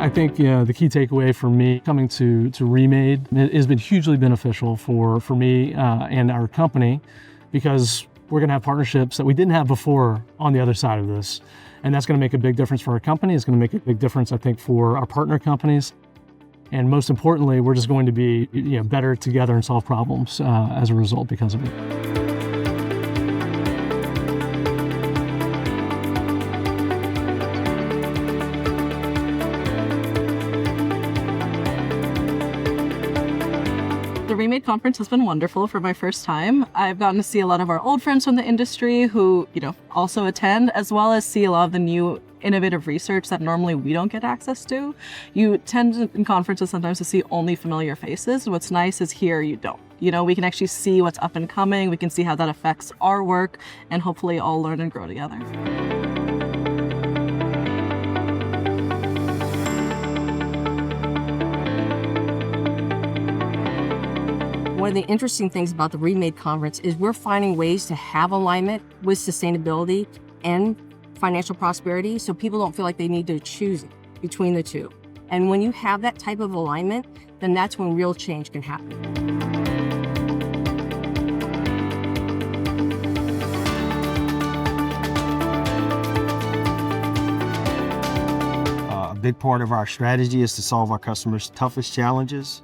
I think the key takeaway for me coming to REMADE, it has been hugely beneficial for me and our company, because we're going to have partnerships that we didn't have before on the other side of this. And that's going to make a big difference for our company. It's going to make a big difference, I think, for our partner companies. And most importantly, we're just going to be better together and solve problems as a result because of it. The REMADE conference has been wonderful for my first time. I've gotten to see a lot of our old friends from the industry who, also attend, as well as see a lot of the new innovative research that normally we don't get access to. You tend in conferences sometimes to see only familiar faces. What's nice is here you don't. We can actually see what's up and coming. We can see how that affects our work, and hopefully all learn and grow together. One of the interesting things about the REMADE conference is we're finding ways to have alignment with sustainability and financial prosperity, so people don't feel like they need to choose between the two. And when you have that type of alignment, then that's when real change can happen. A big part of our strategy is to solve our customers' toughest challenges.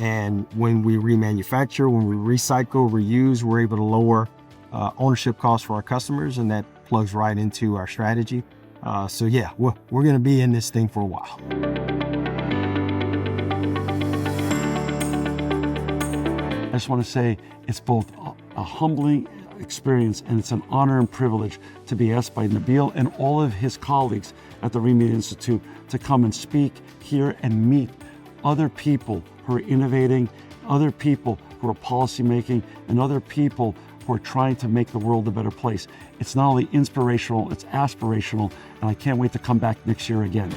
And when we remanufacture, when we recycle, reuse, we're able to lower ownership costs for our customers, and that plugs right into our strategy. So yeah, we're going to be in this thing for a while. I just want to say it's both a humbling experience, and it's an honor and privilege to be asked by Nabil and all of his colleagues at the REMADE Institute to come and speak here and meet other people who are innovating, other people who are policy making, and other people who are trying to make the world a better place. It's not only inspirational, it's aspirational, and I can't wait to come back next year again.